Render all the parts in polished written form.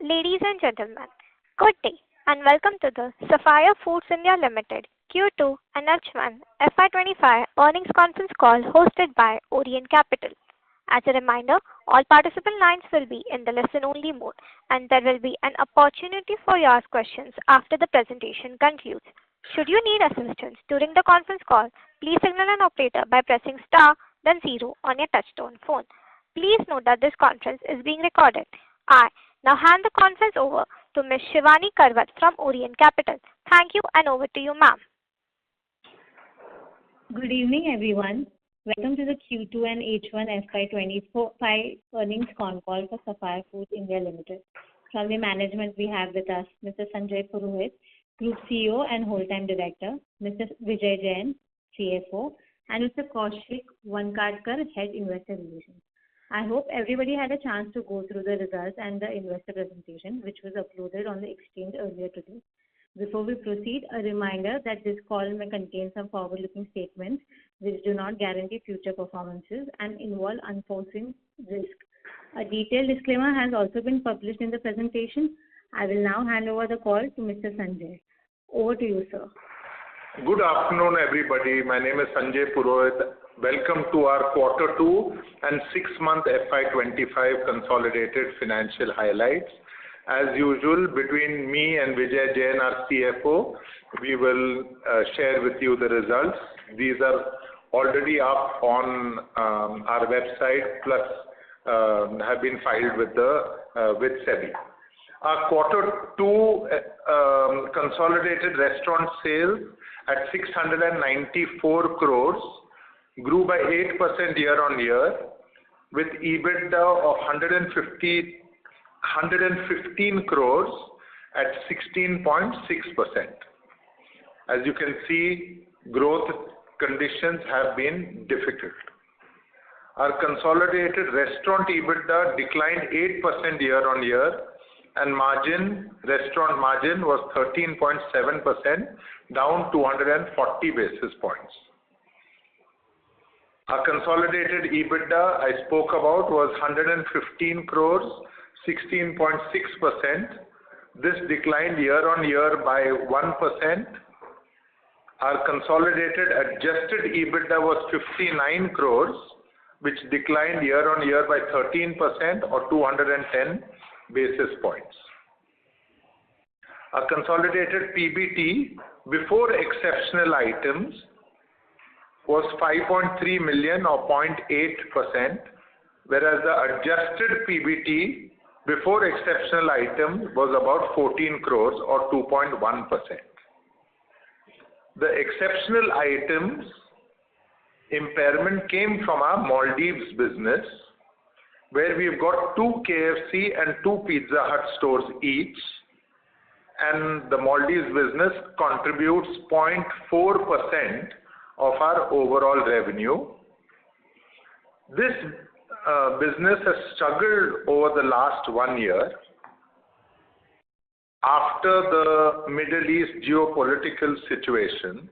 Ladies and gentlemen, good day and welcome to the Sapphire Foods India Limited Q2 and H1 FY25 earnings conference call hosted by Orient Capital. As a reminder, all participant lines will be in the listen-only mode and there will be an opportunity for you to ask questions after the presentation concludes. Should you need assistance during the conference call, please signal an operator by pressing star then 0 on your touchtone phone. Please note that this conference is being recorded. I now hand the conference over to Ms. Shivani Karwat from Orient Capital. Thank you and over to you, ma'am. Good evening, everyone. Welcome to the Q2 and H1 FY25 earnings Concall for Sapphire Foods India Limited. From the management, we have with us Mr. Sanjay Purohit, Group CEO and Whole-Time Director, Mr. Vijay Jain, CFO, and Mr. Kaushik Vankadkar, Head Investor Relations. I hope everybody had a chance to go through the results and the investor presentation, which was uploaded on the exchange earlier today. Before we proceed, a reminder that this call may contain some forward-looking statements which do not guarantee future performances and involve unforeseen risk. A detailed disclaimer has also been published in the presentation. I will now hand over the call to Mr. Sanjay. Over to you, sir. Good afternoon, everybody. My name is Sanjay Purohit. Welcome to our Quarter 2 and 6-month FY25 consolidated financial highlights. As usual, between me and Vijay Jain, our CFO, we will share with you the results. These are already up on our website, plus have been filed with SEBI. Our Quarter 2 consolidated restaurant sales at 694 crores grew by 8% year-on-year, with EBITDA of 115 crores at 16.6%. As you can see, growth conditions have been difficult. Our consolidated restaurant EBITDA declined 8% year-on-year, and restaurant margin was 13.7%, down 240 basis points. Our consolidated EBITDA I spoke about was 115 crores, 16.6%. This declined year-on-year by 1%. Our consolidated adjusted EBITDA was 59 crores, which declined year-on-year by 13% or 210 basis points. Our consolidated PBT before exceptional items was 5.3 million or 0.8%, whereas the adjusted PBT before exceptional items was about 14 crores or 2.1%. The exceptional items impairment came from our Maldives business, where we've got 2 KFC and 2 Pizza Hut stores each, and the Maldives business contributes 0.4% of our overall revenue. This business has struggled over the last 1 year after the Middle East geopolitical situation,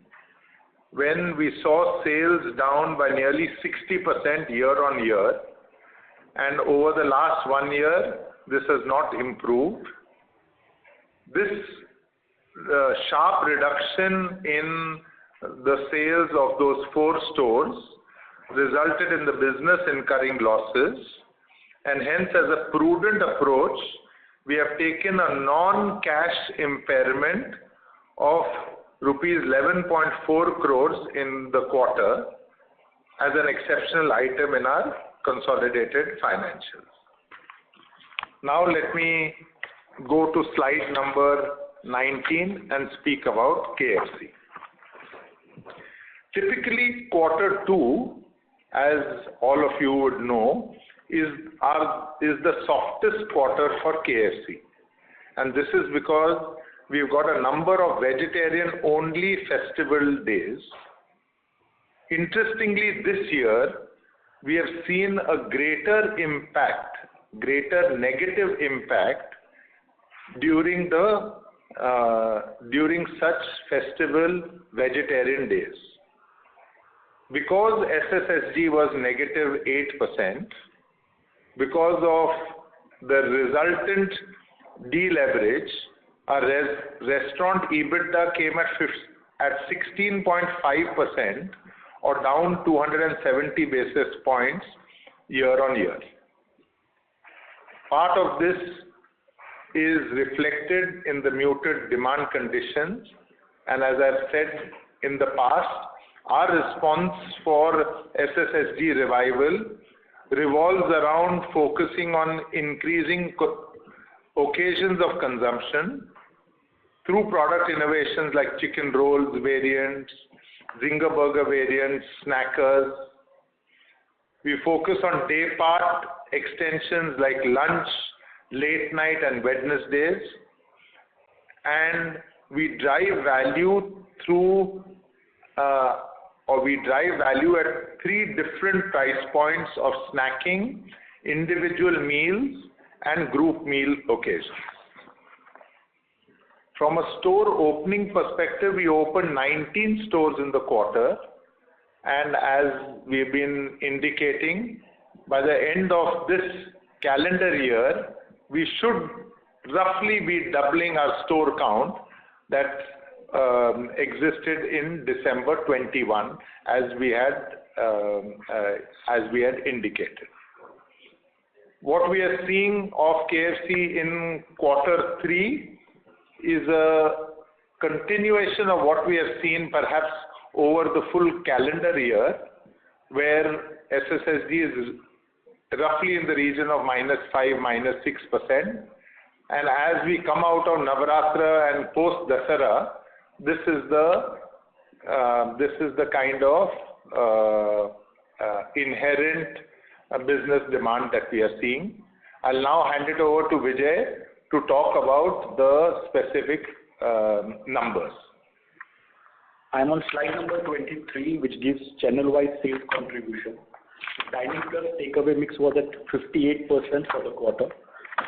when we saw sales down by nearly 60% year-on-year, and over the last 1 year this has not improved. This sharp reduction in the sales of those 4 stores resulted in the business incurring losses, and hence, as a prudent approach, we have taken a non-cash impairment of rupees 11.4 crores in the quarter as an exceptional item in our consolidated financials. Now let me go to slide number 19 and speak about KFC. Typically, Quarter 2, as all of you would know, is the softest quarter for KFC. And this is because we've got a number of vegetarian-only festival days. Interestingly, this year, we have seen a greater negative impact during such festival vegetarian days. Because SSSG was negative 8%, because of the resultant deleverage, our restaurant EBITDA came at 16.5%, or down 270 basis points year on year. Part of this is reflected in the muted demand conditions, and as I've said in the past, our response for SSSG revival revolves around focusing on increasing occasions of consumption through product innovations like chicken rolls variants, Zinger burger variants, snackers. We focus on day part extensions like lunch, late night and Wednesdays, and we drive value through at 3 different price points of snacking, individual meals and group meal occasions. From a store opening perspective, we opened 19 stores in the quarter, and as we've been indicating, by the end of this calendar year, we should roughly be doubling our store count that existed in December 21, as we had indicated. What we are seeing of KFC in quarter 3 is a continuation of what we have seen perhaps over the full calendar year, where SSSG is roughly in the region of -5, -6%. And as we come out of Navratra and post Dasara, this is the kind of inherent business demand that we are seeing. I'll now hand it over to Vijay to talk about the specific numbers. I'm on slide number 23, which gives channel-wise sales contribution. Dining plus takeaway mix was at 58% for the quarter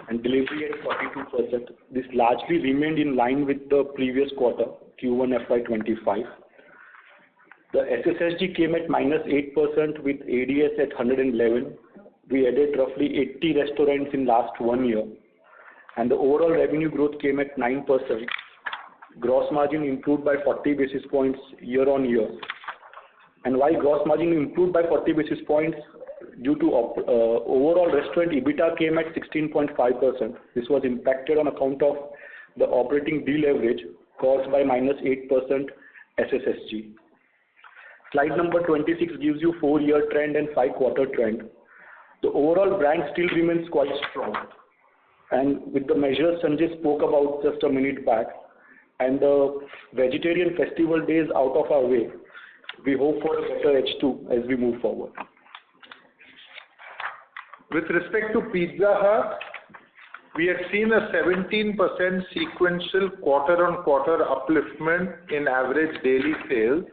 and delivery at 42%. This largely remained in line with the previous quarter, Q1FY25. The SSSG came at -8% with ADS at 111. We added roughly 80 restaurants in last 1 year, and the overall revenue growth came at 9%. Gross margin improved by 40 basis points year on year. And while gross margin improved by 40 basis points due to overall restaurant EBITDA came at 16.5%. This was impacted on account of the operating deleverage caused by -8% SSSG. Slide number 26 gives you 4-year trend and 5-quarter trend. The overall brand still remains quite strong. And with the measures Sanjay spoke about just a minute back, and the vegetarian festival days out of our way, we hope for a better H2 as we move forward. With respect to Pizza Hut, we had seen a 17% sequential quarter-on-quarter upliftment in average daily sales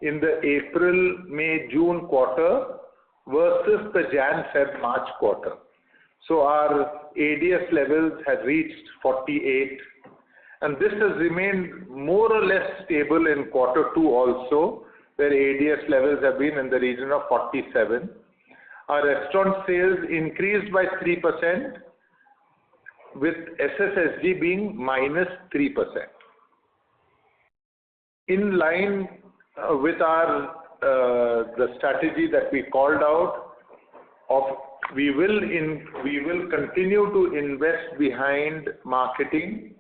in the April, May, June quarter versus the Jan, Feb, March quarter. So our ADS levels had reached 48, and this has remained more or less stable in quarter 2 also, where ADS levels have been in the region of 47. Our restaurant sales increased by 3%, with SSSG being -3%. In line with the strategy that we called out of we will continue to invest behind marketing,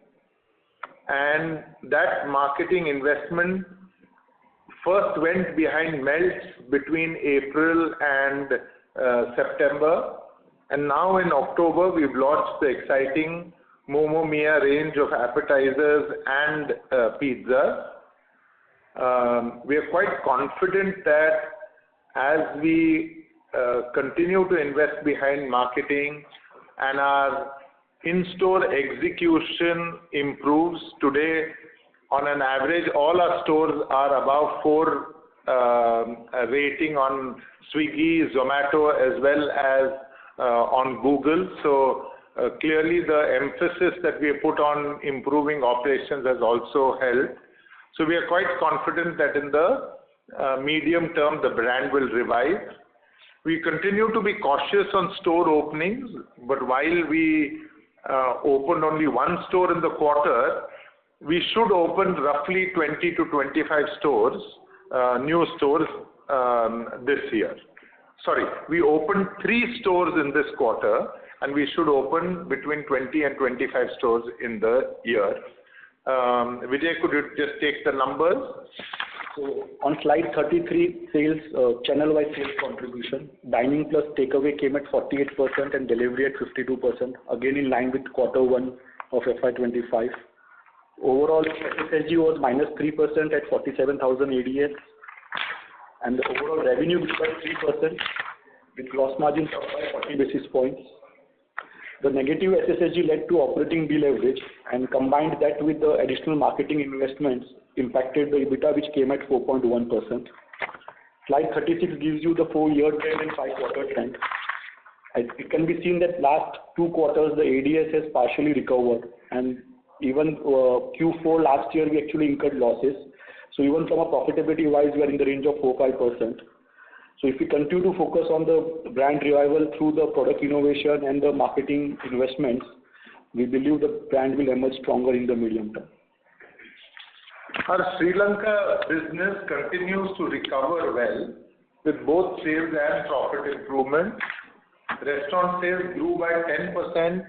and that marketing investment first went behind melts between April and September, and now in October we've launched the exciting Momo Mia range of appetizers and pizza. We are quite confident that as we continue to invest behind marketing and our in-store execution improves. Today, on an average, all our stores are above 4 rating on Swiggy, Zomato, as well as on Google. So clearly the emphasis that we have put on improving operations has also helped. So we are quite confident that in the medium term the brand will revive. We continue to be cautious on store openings, but while we opened only one store in the quarter, we should open roughly 20 to 25 stores, new stores this year. Sorry, we opened 3 stores in this quarter, and we should open between 20 and 25 stores in the year. Vijay, could you just take the numbers? So on slide 33, sales, channel-wise sales contribution, dining plus takeaway came at 48% and delivery at 52%, again in line with Q1 of FY25. Overall, SSSG was -3% at 47,000 ADS, and the overall revenue grew by 3%, with gross margins up by 40 basis points. The negative SSSG led to operating deleverage, and combined that with the additional marketing investments impacted the EBITDA, which came at 4.1%. Slide 36 gives you the 4-year trend and 5-quarter trend. It can be seen that last 2 quarters the ADS has partially recovered, and even Q4 last year we actually incurred losses. So even from a profitability wise, we are in the range of 4-5%. So if we continue to focus on the brand revival through the product innovation and the marketing investments, we believe the brand will emerge stronger in the medium term. Our Sri Lanka business continues to recover well with both sales and profit improvement. Restaurant sales grew by 10%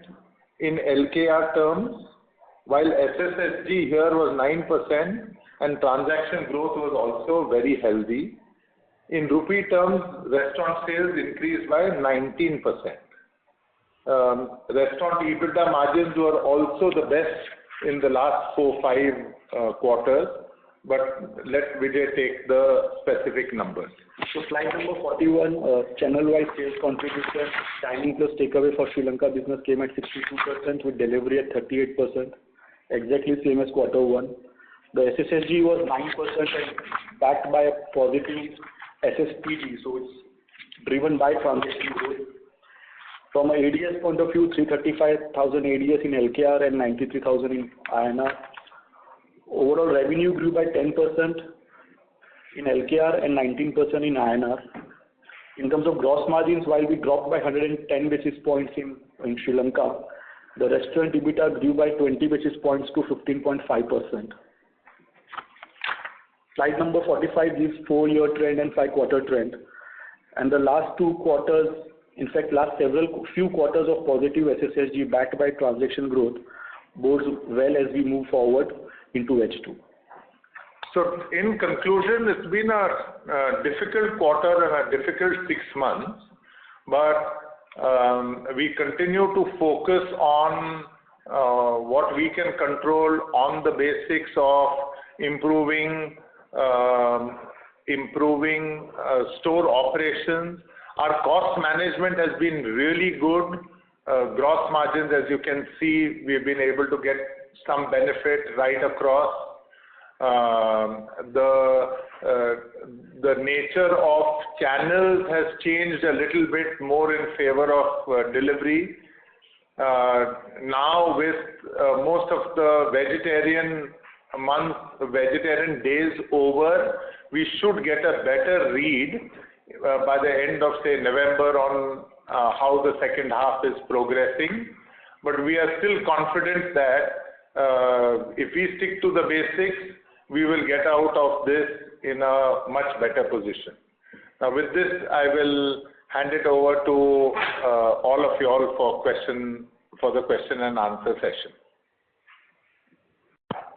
in LKR terms, while SSSG here was 9% and transaction growth was also very healthy. In rupee terms, restaurant sales increased by 19%. Restaurant EBITDA margins were also the best in the last 4-5 quarters, but let Vijay take the specific numbers. So slide number 41, channel-wise sales contribution, dining plus takeaway for Sri Lanka business came at 62% with delivery at 38%, exactly same as Q1. The SSSG was 9% and backed by a positive SSPG, so it's driven by transaction growth. From an ADS point of view, 335,000 ADS in LKR and 93,000 in INR. Overall revenue grew by 10% in LKR and 19% in INR. In terms of gross margins, while we dropped by 110 basis points in Sri Lanka, the restaurant EBITDA grew by 20 basis points to 15.5%. Slide number 45 gives 4-year trend and 5-quarter trend. And the last 2 quarters, in fact last few quarters of positive SSSG backed by transaction growth bodes well as we move forward into H2. So in conclusion, it's been a difficult quarter and a difficult 6 months, but we continue to focus on what we can control on the basics of improving store operations. Our cost management has been really good. Gross margins, as you can see, we've been able to get some benefit right across. The nature of channels has changed a little bit more in favor of delivery. Now with most of the vegetarian days over, we should get a better read by the end of say November on how the second half is progressing. But we are still confident that if we stick to the basics, we will get out of this in a much better position. Now with this, I will hand it over to all of you all for the question and answer session.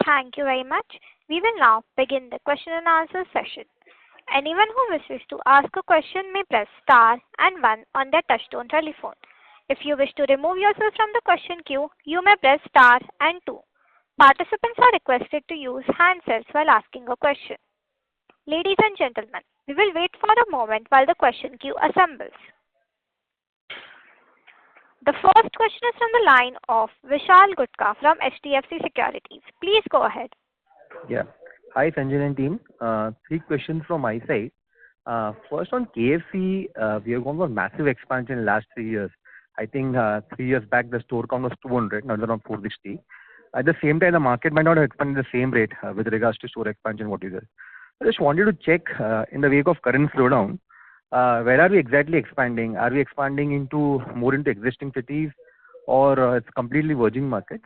Thank you very much. We will now begin the question and answer session. Anyone who wishes to ask a question may press star and 1 on their touchtone telephone. If you wish to remove yourself from the question queue, you may press star and 2. Participants are requested to use handsets while asking a question. Ladies and gentlemen, we will wait for a moment while the question queue assembles. The first question is from the line of Vishal Gutka from HDFC Securities. Please go ahead. Yeah. Hi Sanjay and team. 3 questions from my side. First on KFC, we have gone for massive expansion in the last 3 years. I think 3 years back the store count was 200, now it's around 460. At the same time, the market might not have expanded the same rate with regards to store expansion, what you said. I just wanted to check in the wake of current slowdown, where are we exactly expanding? Are we expanding more into existing cities, or it's completely virgin markets?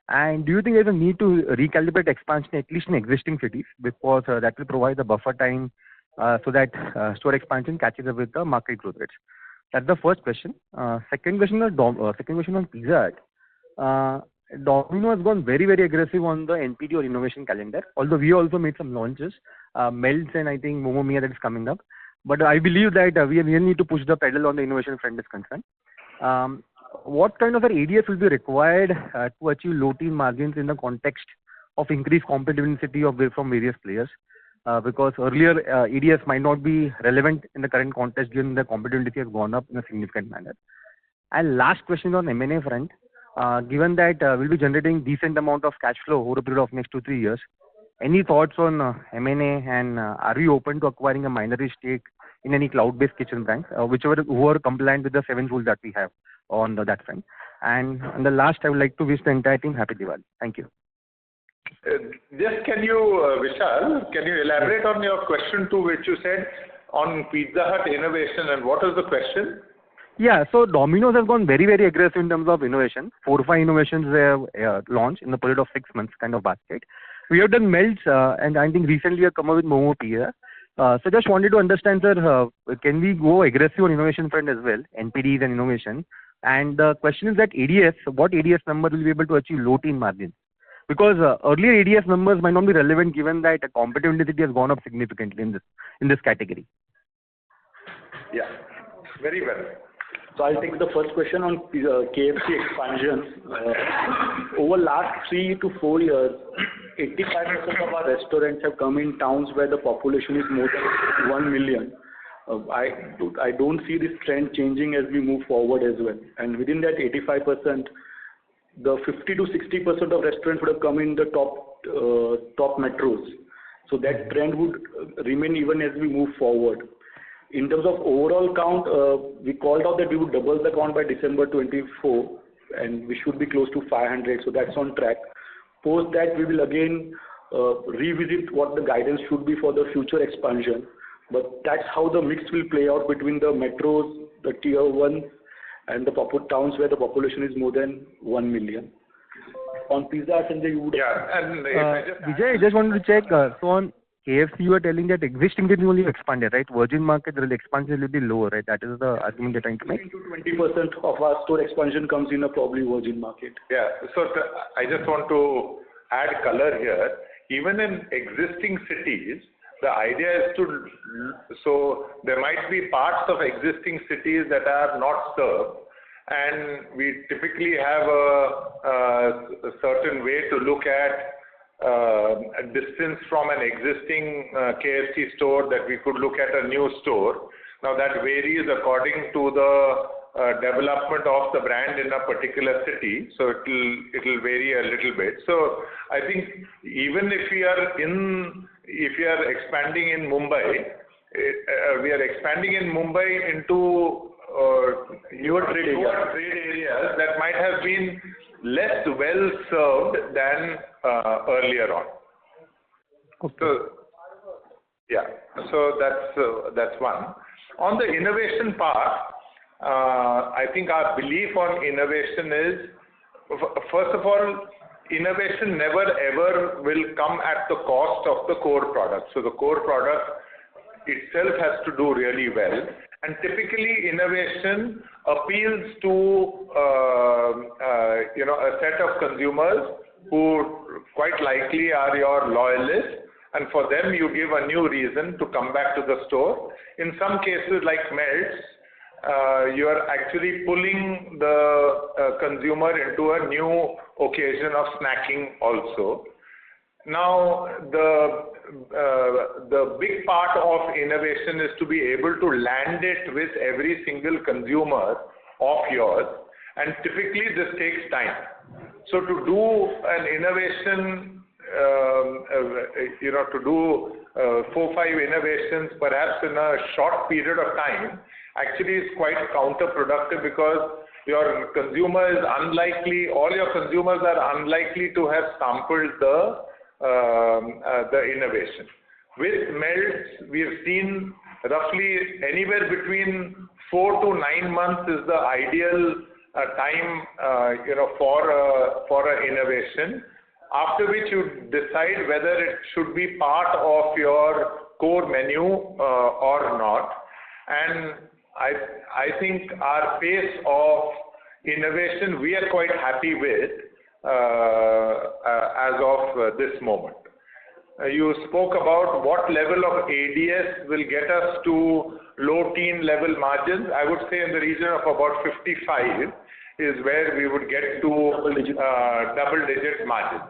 And do you think there's a need to recalibrate expansion at least in existing cities, because that will provide the buffer time so that store expansion catches up with the market growth rates? That's the first question. Second question on Pizza Hut. Domino has gone very, very aggressive on the NPD or innovation calendar, although we also made some launches, Melts and I think Momo Mia that is coming up. But I believe that we really need to push the pedal on the innovation front is concerned. What kind of an ADS will be required to achieve low-teen margins in the context of increased competitivity from various players? Because earlier ADS might not be relevant in the current context given the competitivity has gone up in a significant manner. And last question on M&A front. Given that we'll be generating decent amount of cash flow over a period of next 2-3 years, any thoughts on M&A, and are we open to acquiring a minority stake in any cloud-based kitchen brands, who are compliant with the 7 rules that we have on that front? And the last, I would like to wish the entire team Happy Diwali. Thank you. Just can you, Vishal, can you elaborate on your question 2, which you said on Pizza Hut innovation, and what is the question? Yeah, so Domino's has gone very, very aggressive in terms of innovation. 4 or 5 innovations they have launched in the period of 6 months kind of basket. We have done Melts, and I think recently we have come up with Momo Pia. So just wanted to understand, sir, can we go aggressive on innovation front as well, NPDs and innovation? And the question is that ADS, what ADS number will be able to achieve low-teen margins? Because earlier ADS numbers might not be relevant given that competitive intensity has gone up significantly in this category. Yeah, very well. So I'll take the first question on KFC expansion. Over last 3 to 4 years, 85% of our restaurants have come in towns where the population is more than 1 million. I don't see this trend changing as we move forward as well. And within that 85%, the 50 to 60% of restaurants would have come in the top metros. So that trend would remain even as we move forward. In terms of overall count, we called out that we would double the count by December 24, and we should be close to 500, so that's on track. Post that, we will again revisit what the guidance should be for the future expansion. But that's how the mix will play out between the metros, the tier 1, and the towns where the population is more than 1 million. On Pizza Hut, Sanjay, you would... Yeah, and Vijay, I just wanted to check, so on KFC, you are telling that existing cities only expanded, right? Virgin market, the expansion will be lower, right? That is the argument you're trying to make? 20% of our store expansion comes in a probably virgin market. Yeah, so I just want to add color here. Even in existing cities, the idea is so there might be parts of existing cities that are not served, and we typically have a certain way to look at a distance from an existing KFC store that we could look at a new store. Now that varies according to the development of the brand in a particular city, so it'll vary a little bit. So I think even if we are expanding in Mumbai, we are expanding in Mumbai into newer trade areas that might have been less well served than earlier on. Okay. So, yeah, so that's one. On the innovation part, I think our belief on innovation is, first of all, innovation never ever will come at the cost of the core product. So the core product itself has to do really well. And typically, innovation appeals to a set of consumers who quite likely are your loyalists, and for them you give a new reason to come back to the store. In some cases, like Melts, you are actually pulling the consumer into a new occasion of snacking also. Now, the big part of innovation is to be able to land it with every single consumer of yours, and typically this takes time. So to do an innovation, to do 4-5 innovations perhaps in a short period of time actually is quite counterproductive, because your consumer is unlikely, all your consumers are unlikely to have sampled the innovation. With Melts, we have seen roughly anywhere between 4 to 9 months is the ideal time, for an innovation, after which you decide whether it should be part of your core menu or not. And I think our pace of innovation we are quite happy with as of this moment. You spoke about what level of ADS will get us to low teen level margins. I would say in the region of about 55 is where we would get to double-digit margins.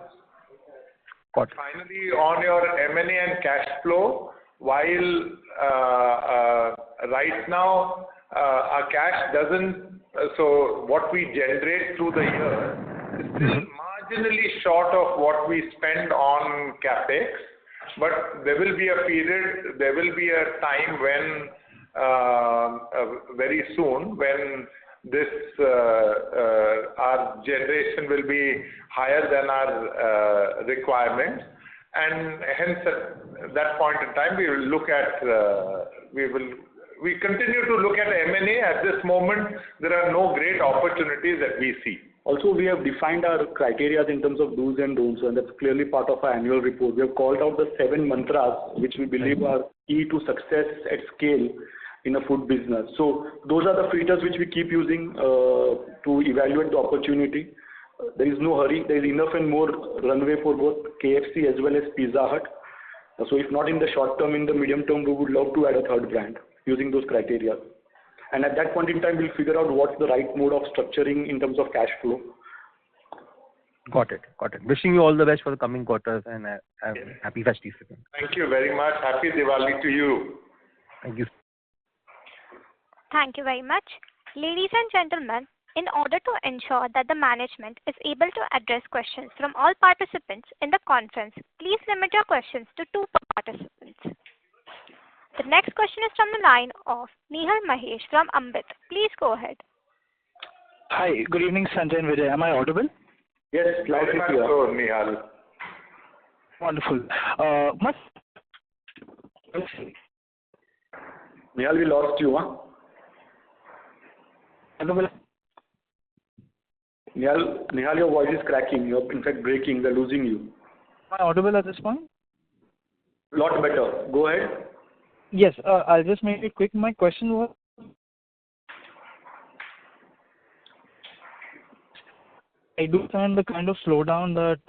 Finally, on your M&A and cash flow, while right now our cash doesn't, so what we generate through the year is still marginally short of what we spend on capex, but there will be a period, there will be a time when very soon when this our generation will be higher than our requirements, and hence at that point in time we will look at we continue to look at M&A. At this moment there are no great opportunities that we see. Also, we have defined our criteria in terms of do's and don'ts, and that's clearly part of our annual report. We have called out the 7 mantras which we believe are key to success at scale in a food business. So those are the filters which we keep using to evaluate the opportunity. There is no hurry. There is enough and more runway for both KFC as well as Pizza Hut. So if not in the short term, in the medium term, we would love to add a third brand using those criteria. And at that point in time, we'll figure out what's the right mode of structuring in terms of cash flow. Got it. Wishing you all the best for the coming quarters and happy festive season. Thank you very much. Happy Diwali to you. Thank you. Thank you very much. Ladies and gentlemen, in order to ensure that the management is able to address questions from all participants in the conference, please limit your questions to 2 per participant. The next question is from the line of Nihal Mahesh from Ambit. Please go ahead. Hi, good evening, Sanjay and Vijay. Am I audible? Yes, loud and clear. So, Nihal. Wonderful. Nihal, we lost you, huh? Nihal, your voice is cracking. You're in fact breaking. We're losing you. Am I audible at this point? Lot better. Go ahead. Yes, I'll just make it quick. My question was, I do find the kind of slowdown that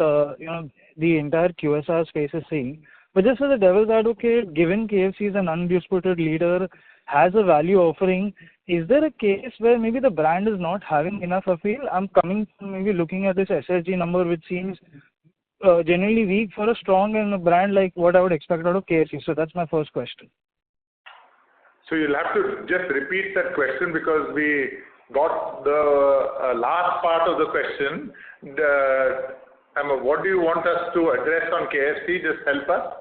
the entire QSR space is seeing. But just as a devil's advocate, given KFC is an undisputed leader, has a value offering, is there a case where maybe the brand is not having enough appeal? I'm coming from maybe looking at this SSG number, which seems generally weak for a strong and a brand like what I would expect out of KFC. So that's my first question. So you'll have to just repeat that question because we got the last part of the question. What do you want us to address on KFC? Just help us.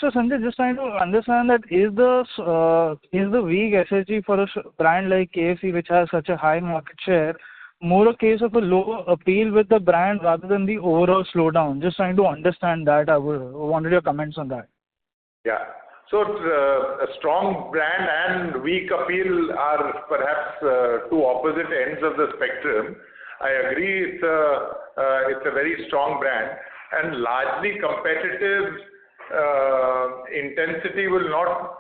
So Sanjay, just trying to understand that is the weak SSG for a brand like KFC, which has such a high market share, more a case of a low appeal with the brand rather than the overall slowdown? Just trying to understand that. I wanted your comments on that. Yeah. So a strong brand and weak appeal are perhaps 2 opposite ends of the spectrum. I agree it's a very strong brand, and largely competitive intensity will not,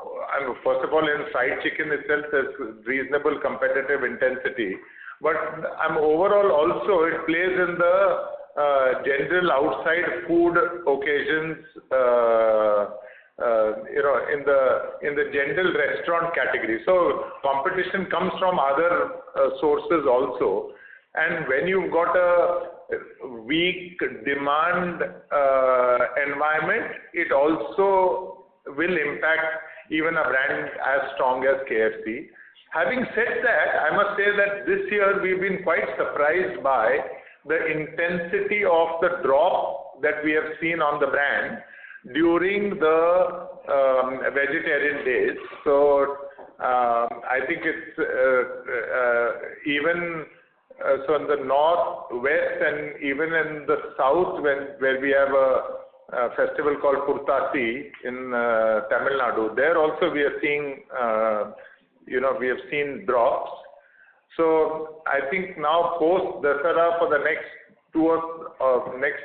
first of all in fried chicken itself there's reasonable competitive intensity, but overall also it plays in the general outside food occasions, in the general restaurant category. So competition comes from other sources also, and when you've got a weak demand environment, it also will impact even a brand as strong as KFC. Having said that, I must say that this year we've been quite surprised by the intensity of the drop that we have seen on the brand during the vegetarian days. So I think it's even so in the north, west, and even in the south, where we have a festival called Purtasi in Tamil Nadu, there also we are seeing we have seen drops. So I think now post Dasara for the next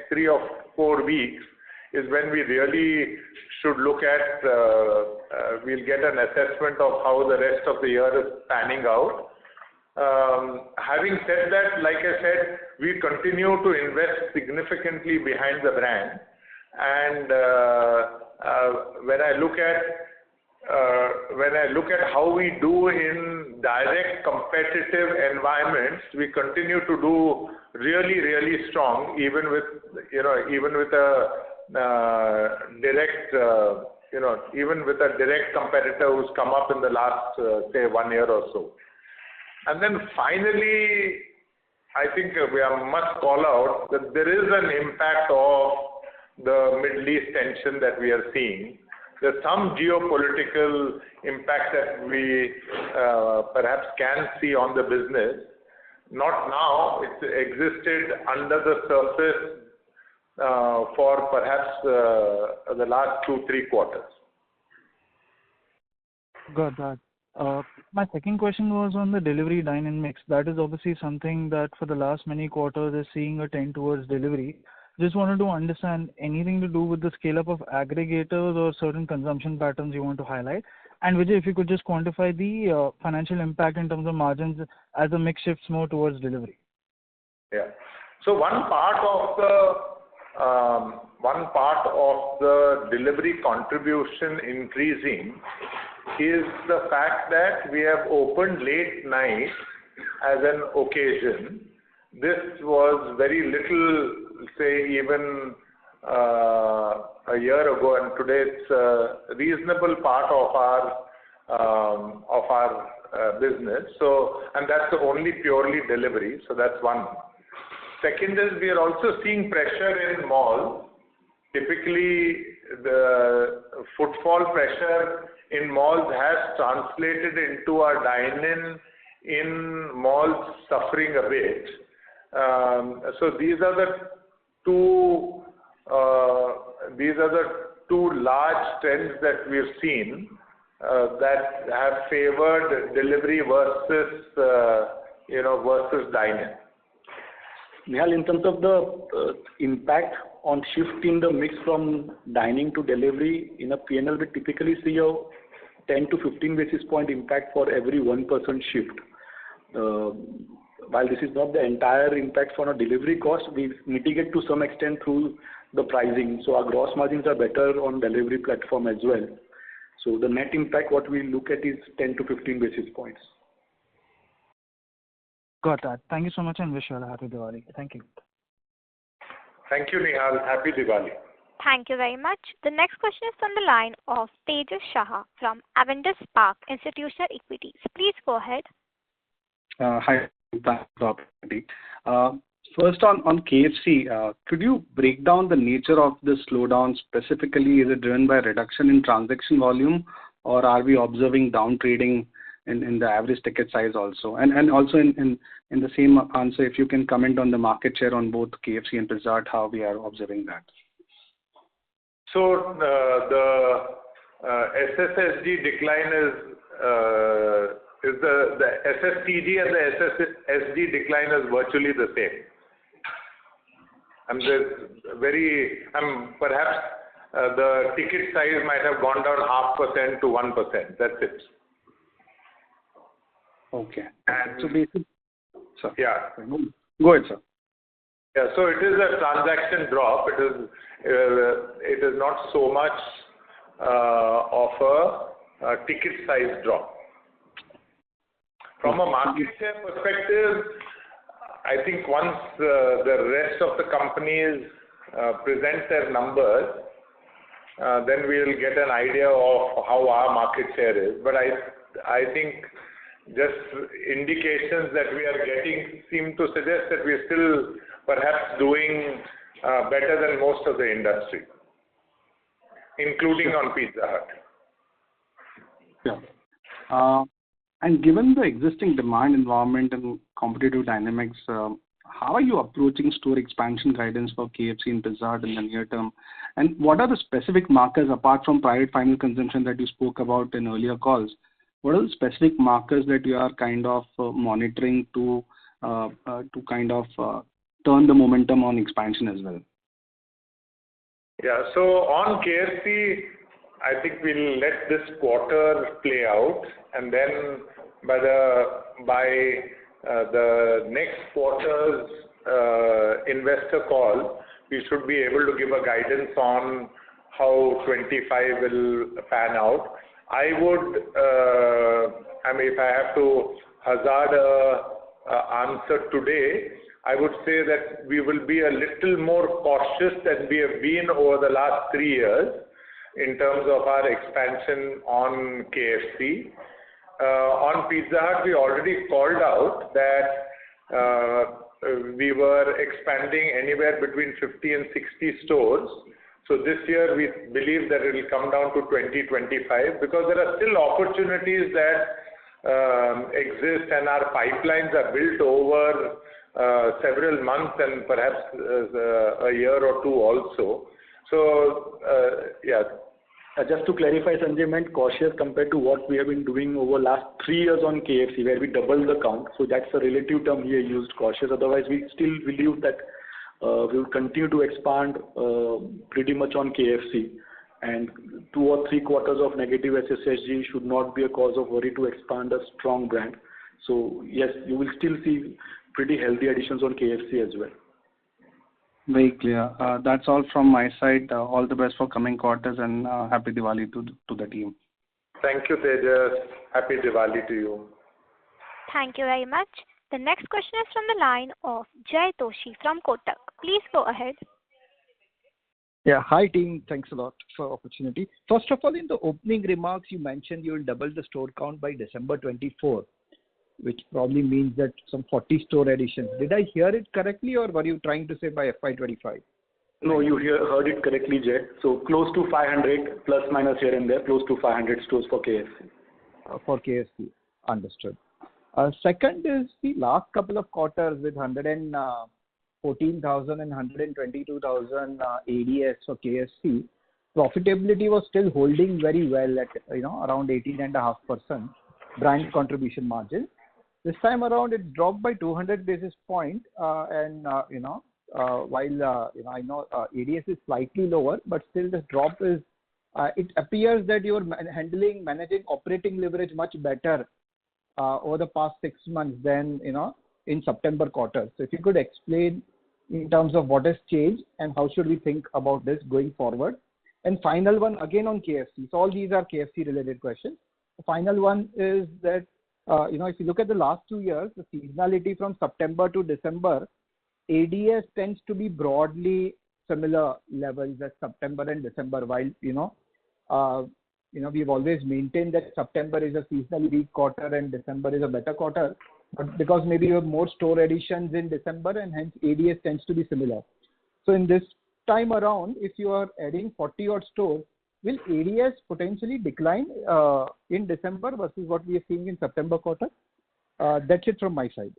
3 or 4 weeks is when we really should look at, we'll get an assessment of how the rest of the year is panning out. Having said that, like I said, we continue to invest significantly behind the brand, and when I look at how we do in direct competitive environments, we continue to do really strong, even with a direct competitor who's come up in the last say 1 year or so. And then finally, I think we must call out that there is an impact of the Middle East tension that we are seeing. There's some geopolitical impact that we perhaps can see on the business. Not now, it's existed under the surface for perhaps the last 2-3 quarters. Got that. My second question was on the delivery dynamics. That is obviously something that for the last many quarters is seeing a trend towards delivery. Just wanted to understand anything to do with the scale up of aggregators or certain consumption patterns you want to highlight. And Vijay, if you could just quantify the financial impact in terms of margins as the mix shifts more towards delivery. Yeah. So one part of the delivery contribution increasing is the fact that we have opened late night as an occasion. This was very little, say, even a year ago, and today it's a reasonable part of our business. So, and that's only purely delivery. So that's one. Second is we are also seeing pressure in malls. Typically, the footfall pressure in malls has translated into our dine-in malls suffering a bit. So these are the two large trends that we've seen that have favored delivery versus dine-in. Nihal, in terms of the impact on shift in the mix from dining to delivery in a P&L, we typically see a 10 to 15 basis point impact for every 1% shift. While this is not the entire impact for a delivery cost, we mitigate to some extent through the pricing. So our gross margins are better on delivery platform as well. So the net impact, what we look at is 10 to 15 basis points. Got that. Thank you so much and wish you all a happy Diwali. Thank you. Thank you, Nihal. Happy Diwali. Thank you very much. The next question is from the line of Tejas Shah from Avendus Spark Institutional Equities. Please go ahead. Hi, thanks for the opportunity. First on KFC, could you break down the nature of the slowdown specifically? Is it driven by reduction in transaction volume, or are we observing down trading in the average ticket size also? And also in the same answer, if you can comment on the market share on both KFC and Pizza Hut, how we are observing that. So the SSSG decline is the SSTG and the SSSG decline is virtually the same. And perhaps the ticket size might have gone down 0.5% to 1%. That's it. Okay. And so basically, sir. Yeah. Go ahead, sir. Yeah. So it is a transaction drop. It is not so much of a ticket size drop. From a market share perspective, I think once the rest of the companies present their numbers, then we'll get an idea of how our market share is. But I think just indications that we are getting seem to suggest that we're still perhaps doing better than most of the industry, including on Pizza Hut. Yeah. And given the existing demand environment and competitive dynamics, how are you approaching store expansion guidance for KFC and Pizza Hut in the near term? And what are the specific markers apart from private final consumption that you spoke about in earlier calls what are the specific markers that you are kind of monitoring to kind of turn the momentum on expansion as well? Yeah. So on KFC, I think we'll let this quarter play out, and then by the next quarter's investor call, we should be able to give a guidance on how 25 will pan out. I would, if I have to hazard a answer today, I would say that we will be a little more cautious than we have been over the last 3 years in terms of our expansion on KFC. On Pizza Hut, we already called out that we were expanding anywhere between 50 and 60 stores. So this year we believe that it will come down to 20-25 because there are still opportunities that exist, and our pipelines are built over several months and perhaps a year or two also. So yeah. Just to clarify, Sanjay meant cautious compared to what we have been doing over last 3 years on KFC, where we doubled the count. So that's a relative term here used, cautious. Otherwise, we still believe that we will continue to expand pretty much on KFC. And 2 or 3 quarters of negative SSSG should not be a cause of worry to expand a strong brand. So yes, you will still see pretty healthy additions on KFC as well. Very clear. That's all from my side. All the best for coming quarters, and happy Diwali to the team. Thank you, Tejas. Happy Diwali to you. Thank you very much. The next question is from the line of Jay Toshi from Kotak. Please go ahead. Yeah, hi team. Thanks a lot for the opportunity. First of all, in the opening remarks, you mentioned you will double the store count by December 24, which probably means that some 40 store additions. Did I hear it correctly, or were you trying to say by FY25? No, you heard it correctly, Jay. So close to 500, plus minus here and there, close to 500 stores for KFC. For KFC, understood. Second is the last couple of quarters with 114,000 and 122,000 ADS for KFC. Profitability was still holding very well at around 18.5% brand contribution margin. This time around, it dropped by 200 basis points, and while I know ADS is slightly lower, but still the drop is. It appears that you are managing operating leverage much better over the past 6 months than in September quarter. So if you could explain in terms of what has changed and how should we think about this going forward. And final one again on KFC. So all these are KFC related questions. The final one is that if you look at the last 2 years, the seasonality from September to December, ADS tends to be broadly similar levels as September and December, while we've always maintained that September is a seasonally weak quarter and December is a better quarter, but because maybe you have more store additions in December and hence ADS tends to be similar. So in this time around, if you are adding 40 odd stores, will ADS potentially decline in December versus what we are seeing in September quarter? That's it from my side.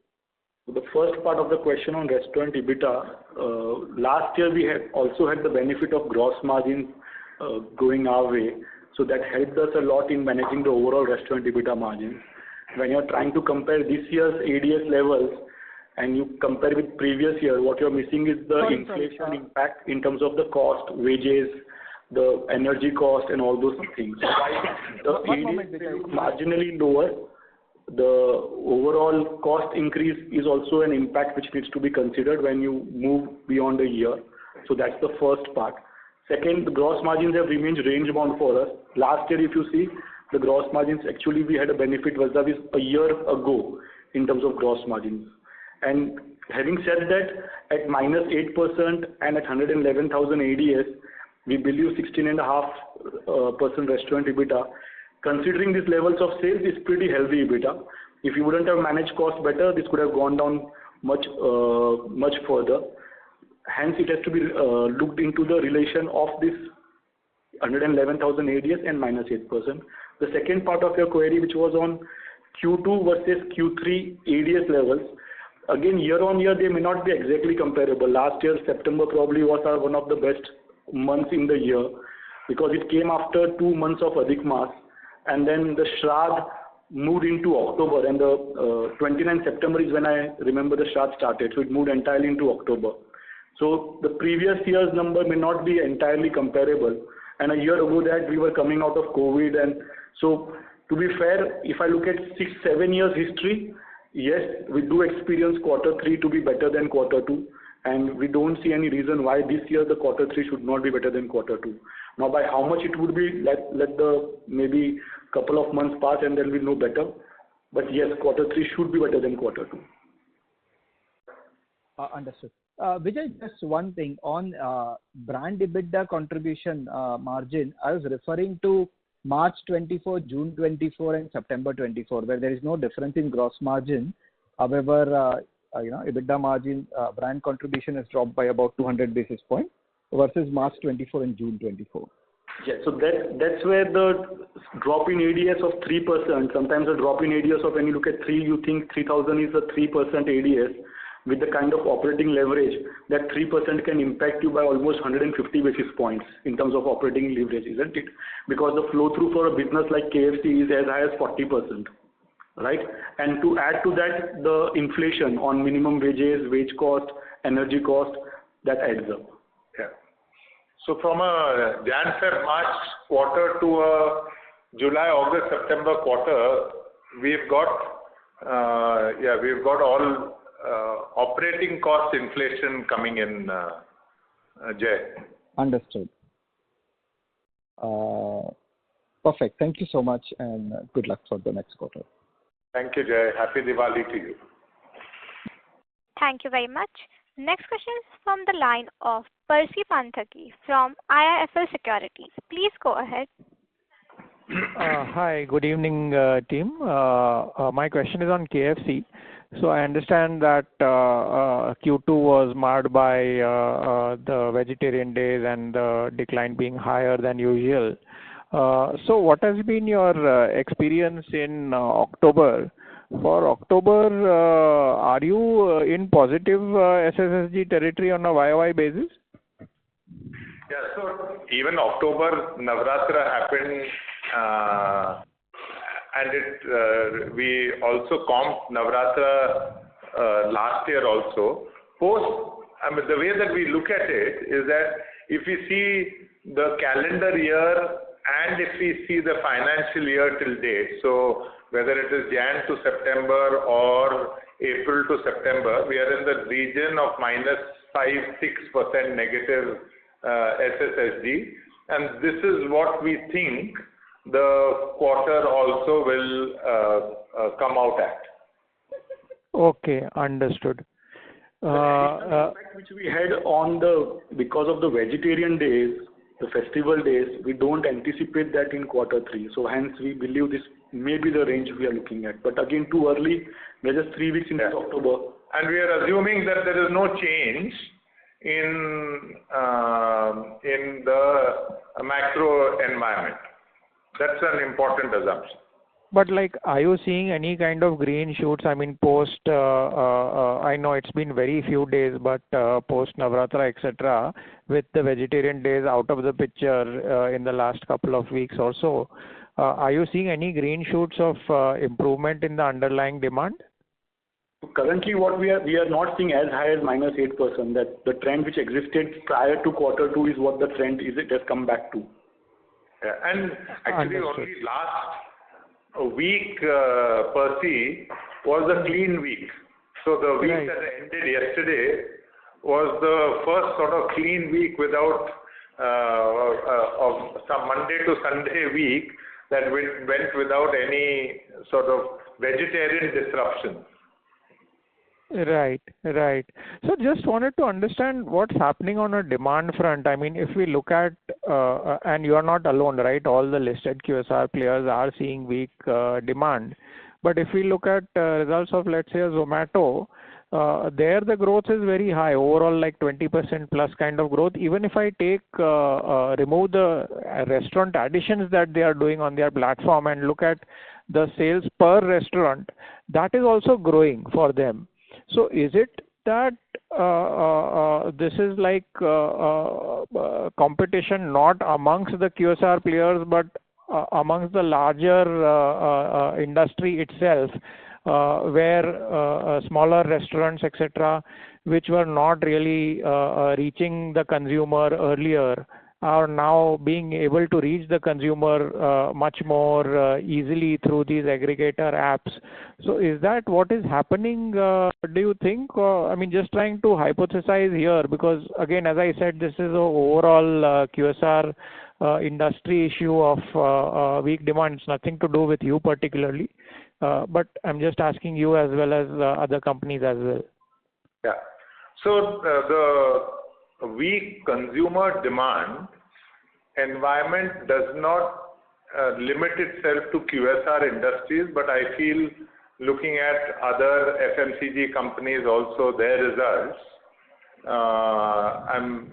The first part of the question on restaurant EBITDA, last year we also had the benefit of gross margin going our way. So that helped us a lot in managing the overall restaurant EBITDA margin. When you're trying to compare this year's ADS levels and you compare with previous year, what you're missing is the inflation impact in terms of the cost, wages, the energy cost and all those things. The ADS is marginally lower. The overall cost increase is also an impact which needs to be considered when you move beyond a year. So that's the first part. Second, the gross margins have remained range bound for us. Last year, if you see, the gross margins, actually we had a benefit vis-a-vis a year ago in terms of gross margins. And having said that, at -8% and at 111,000 ADS, we believe 16.5% restaurant EBITDA. Considering these levels of sales is pretty healthy EBITDA. If you wouldn't have managed costs better, this could have gone down much further. Hence, it has to be looked into the relation of this 111,000 ADS and -8%. The second part of your query, which was on Q2 versus Q3 ADS levels, again, year on year, they may not be exactly comparable. Last year, September probably was one of the best months in the year because it came after 2 months of Adhik Maas, and then the Shraddh moved into October, and the 29th September is when I remember the Shraddh started, so it moved entirely into October. So the previous year's number may not be entirely comparable, and a year ago that we were coming out of COVID, and so to be fair, if I look at 6-7 years history, yes, we do experience quarter 3 to be better than quarter 2, and we don't see any reason why this year the quarter 3 should not be better than quarter 2. Now, by how much it would be, let the maybe couple of months pass and then we'll know better. But yes, quarter 3 should be better than quarter 2. Understood. Vijay, just one thing on brand EBITDA contribution margin. I was referring to March 24, June 24, and September 24, where there is no difference in gross margin. However, EBITDA margin brand contribution has dropped by about 200 basis points versus March 24 and June 24. Yeah, so that's where the drop in ADS of 3%, sometimes a drop in ADS of when you look at 3, you think 3,000 is a 3% ADS. With the kind of operating leverage, that 3% can impact you by almost 150 basis points in terms of operating leverage, isn't it? Because the flow through for a business like KFC is as high as 40, right? And to add to that, the inflation on minimum wages, wage cost, energy cost, that adds up. Yeah. So from a Jan, Feb, March quarter to a July, August, September quarter, we've got all operating cost inflation coming in, Jay. Understood. Perfect. Thank you so much, and good luck for the next quarter. Thank you, Jay. Happy Diwali to you. Thank you very much. Next question is from the line of Percy Panthaki from IIFL Securities. Please go ahead. Hi, good evening, team. My question is on KFC. So I understand that Q2 was marred by the vegetarian days and the decline being higher than usual. So what has been your experience in October? For October, are you in positive SSSG territory on a YOY basis? Yeah, so even October, Navratra happened. And we also comped Navratra last year also. The way that we look at it is that if we see the calendar year and if we see the financial year till date, so whether it is Jan to September or April to September, we are in the region of -5-6% negative SSSG, and this is what we think the quarter also will come out at. Okay, understood. The impact which we had because of the vegetarian days, the festival days, we don't anticipate that in quarter 3. So hence we believe this may be the range we are looking at. But again, too early. We're just 3 weeks into October. And we are assuming that there is no change in the macro environment. That's an important assumption. But are you seeing any kind of green shoots? I mean, post, I know it's been very few days, but post Navratra, etc., with the vegetarian days out of the picture in the last couple of weeks or so, are you seeing any green shoots of improvement in the underlying demand? Currently, what we are not seeing as high as -8%. That the trend which existed prior to quarter 2 is what the trend is. It has come back to. Yeah, and actually only last week, Percy, was a clean week. So the week that ended yesterday was the first sort of clean week without of some Monday to Sunday week that went without any sort of vegetarian disruption. Right. So just wanted to understand what's happening on a demand front. I mean, if we look at, and you are not alone, right? All the listed QSR players are seeing weak demand. But if we look at results of, let's say, a Zomato, there the growth is very high, overall 20% plus kind of growth. Even if I remove the restaurant additions that they are doing on their platform and look at the sales per restaurant, that is also growing for them. So is it that this is competition not amongst the QSR players but amongst the larger industry itself, where smaller restaurants, etc., which were not really reaching the consumer earlier, are now being able to reach the consumer much more easily through these aggregator apps. So is that what is happening, do you think? I mean, just trying to hypothesize here, because again, as I said, this is an overall QSR industry issue of weak demand. It's nothing to do with you particularly, but I'm just asking you as well as other companies as well. Yeah. So the weak consumer demand environment does not limit itself to QSR industries, but I feel looking at other FMCG companies also, their results,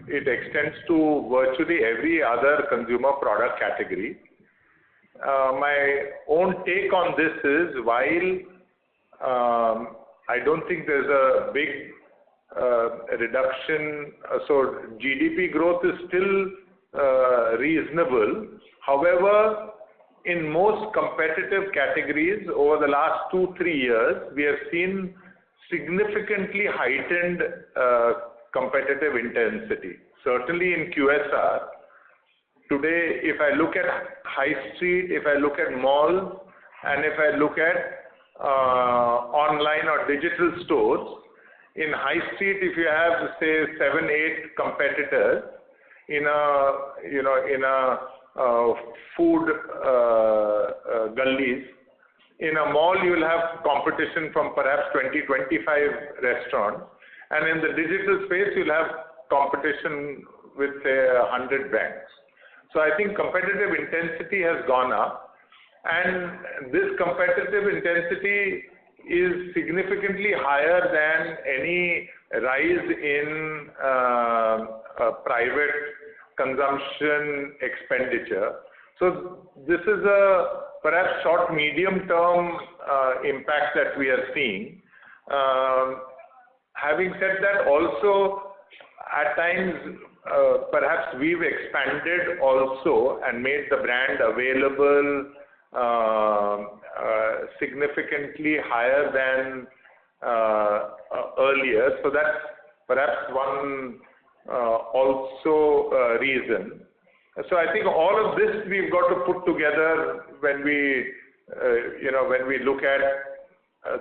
it extends to virtually every other consumer product category. My own take on this is, while I don't think there's a big reduction, so GDP growth is still reasonable. However, in most competitive categories over the last 2-3 years, we have seen significantly heightened competitive intensity. Certainly in QSR, today, if I look at high street, if I look at malls, and if I look at online or digital stores, in high street, if you have, say, 7-8 competitors in a food gullies, in a mall you will have competition from perhaps 20-25 restaurants, and in the digital space you'll have competition with, say, 100 banks. So I think competitive intensity has gone up, and this competitive intensity is significantly higher than any rise in private consumption expenditure. So this is a perhaps short medium term impact that we are seeing. Having said that, also at times perhaps we've expanded also and made the brand available significantly higher than earlier. So that's perhaps one also reason. So I think all of this we've got to put together when we look at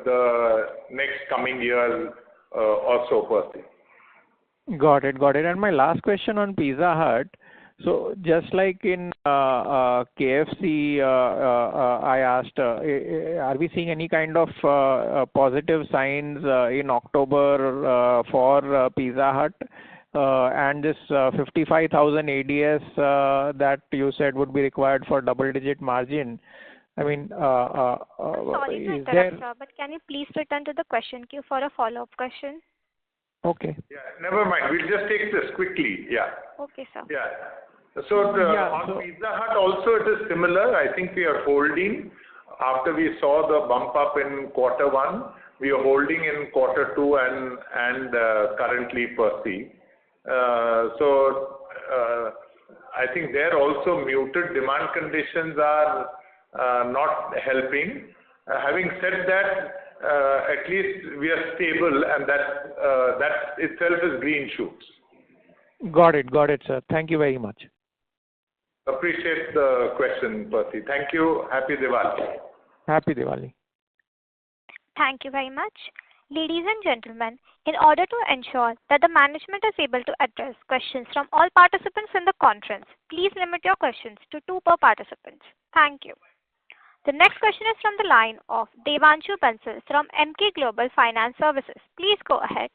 the next coming year or so, Percy. Got it. And my last question on Pizza Hut. So just like in KFC, I asked, are we seeing any kind of positive signs in October for Pizza Hut? And this 55,000 ADS that you said would be required for double-digit margin. I mean, sorry to interrupt, sir, but can you please return to the question queue for a follow-up question? Okay. Yeah, never mind. We'll just take this quickly. Yeah. Okay, sir. Yeah. So on Pizza Hut also it is similar. I think we are holding after we saw the bump up in Q1. We are holding in Q2 and currently Percy. So I think there also muted demand conditions are not helping. Having said that, at least we are stable, and that itself is green shoots. Got it, sir. Thank you very much. Appreciate the question, Percy. Thank you. Happy Diwali. Happy Diwali. Thank you very much. Ladies and gentlemen, in order to ensure that the management is able to address questions from all participants in the conference, please limit your questions to 2 per participant. Thank you. The next question is from the line of Devanshu Bansal from Emkay Global Finance Services. Please go ahead.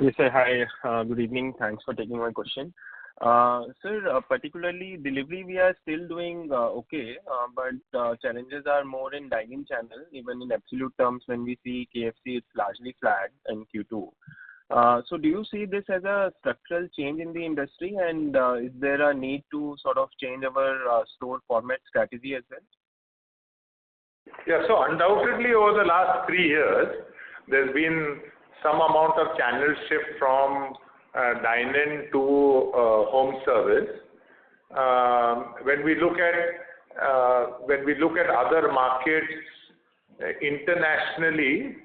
Yes, sir. Hi. Good evening. Thanks for taking my question. Sir, particularly delivery, we are still doing okay, but challenges are more in dining channel. Even in absolute terms, when we see KFC, it's largely flat in Q2. So do you see this as a structural change in the industry, and is there a need to sort of change our store format strategy as well? Yeah, so undoubtedly over the last 3 years, there's been some amount of channel shift from dine-in to home service. When we look at other markets internationally,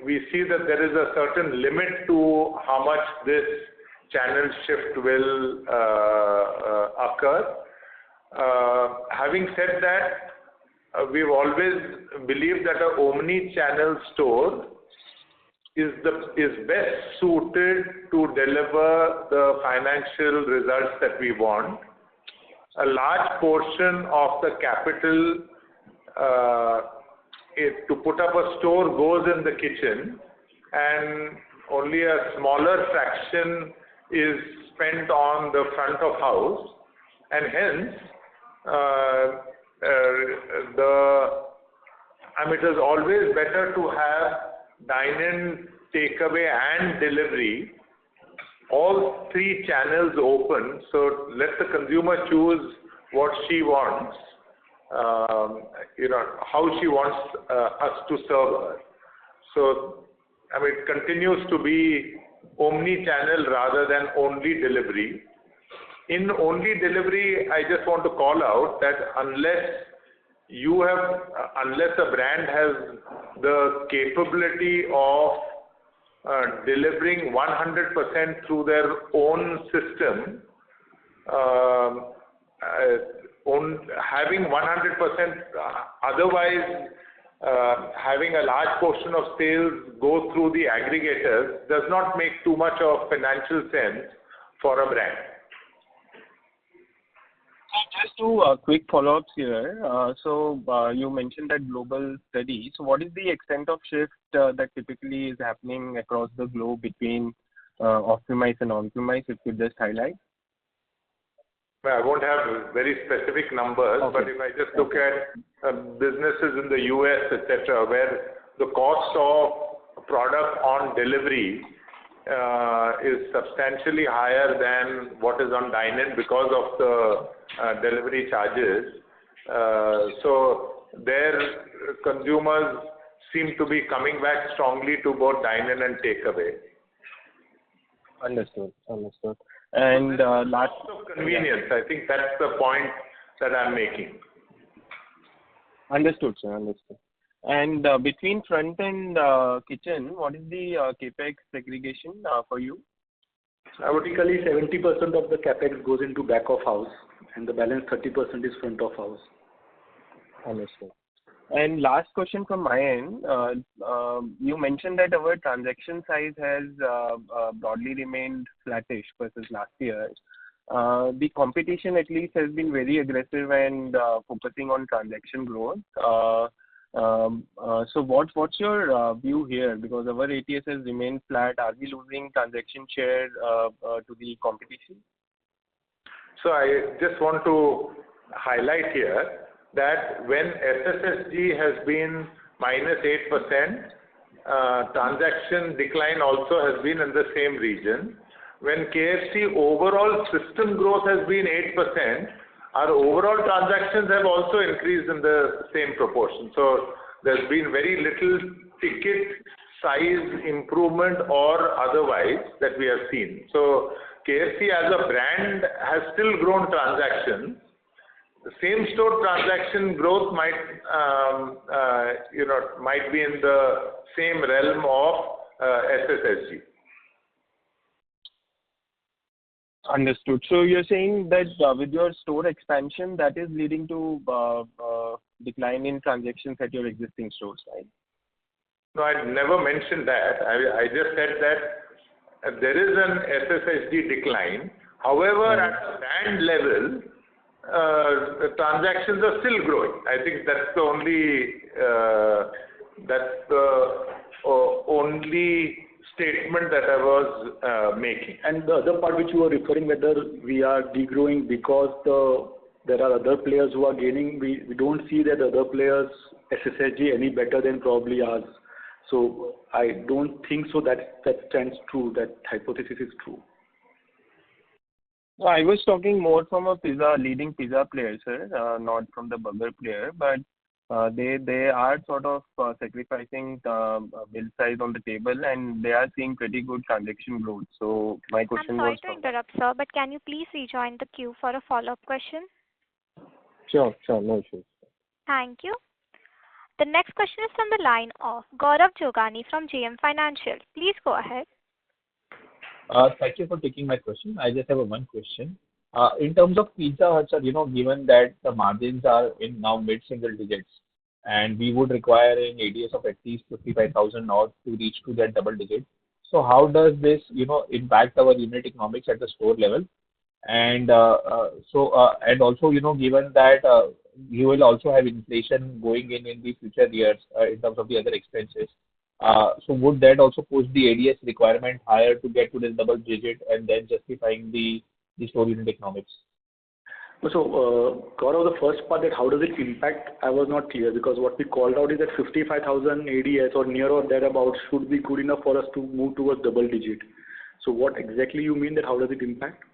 we see that there is a certain limit to how much this channel shift will occur. Having said that, we've always believed that an omni-channel store is best suited to deliver the financial results that we want. A large portion of the capital to put up a store goes in the kitchen, and only a smaller fraction is spent on the front of house, and hence it is always better to have dine-in, takeaway and delivery, all three channels open, so let the consumer choose what she wants, how she wants us to serve her. So, it continues to be omni-channel rather than only delivery. In only delivery, I just want to call out that unless a brand has the capability of delivering 100% through their own system, having 100%, otherwise having a large portion of sales go through the aggregators does not make too much of financial sense for a brand. Just two quick follow-ups here. You mentioned that global study. So what is the extent of shift that typically is happening across the globe between off-premise and on-premise? If you could just highlight. Well, I won't have very specific numbers, okay, but if I just look at businesses in the US, etc., where the cost of product on delivery is substantially higher than what is on dine-in because of the delivery charges. So their consumers seem to be coming back strongly to both dine-in and takeaway. Understood. And last of convenience, I think that's the point that I'm making. Understood, sir. Understood. And between front and kitchen, what is the capex segregation for you? Vertically, 70% of the capex goes into back of house, and the balance 30% is front of house. Understood. And last question from my end. You mentioned that our transaction size has broadly remained flattish versus last year. The competition at least has been very aggressive and focusing on transaction growth. So what's your view here? Because our ATS has remained flat. Are we losing transaction share to the competition? So I just want to highlight here that when SSSG has been -8%, transaction decline also has been in the same region. When KFC overall system growth has been 8%, our overall transactions have also increased in the same proportion. So there's been very little ticket size improvement or otherwise that we have seen. So KFC as a brand has still grown transactions. The same store transaction growth might be in the same realm of SSSG. Understood. So you're saying that with your store expansion, that is leading to decline in transactions at your existing stores, right? No, I never mentioned that. I just said that there is an SSSG decline. However, at a brand level, the transactions are still growing. I think that's the only statement that I was making. And the other part which you were referring, whether we are degrowing because there are other players who are gaining, we don't see that other players SSSG any better than probably ours. So I don't think so that stands true, that hypothesis is true. I was talking more from a leading pizza player, sir, not from the burger player. But they are sort of sacrificing bill size on the table, and they are seeing pretty good transaction growth. So my question I'm sorry was to from interrupt, sir, but can you please rejoin the queue for a follow-up question? Sure, no issues. Thank you. The next question is from the line of Gaurav Jogani from JM Financial. Please go ahead. Thank you for taking my question. I just have one question. In terms of Pizza Hut, sir, given that the margins are in now mid-single digits, and we would require an ADS of at least 55,000 odd to reach to that double digit. So how does this, impact our unit economics at the store level? And and also, given that you will also have inflation going in the future years in terms of the other expenses, so would that also push the ADS requirement higher to get to this double digit and then justifying the store unit economics? So, Gaurav, the first part, that how does it impact, I was not clear, because what we called out is that 55,000 ADS or near or thereabouts should be good enough for us to move towards double digit. So what exactly you mean, that how does it impact?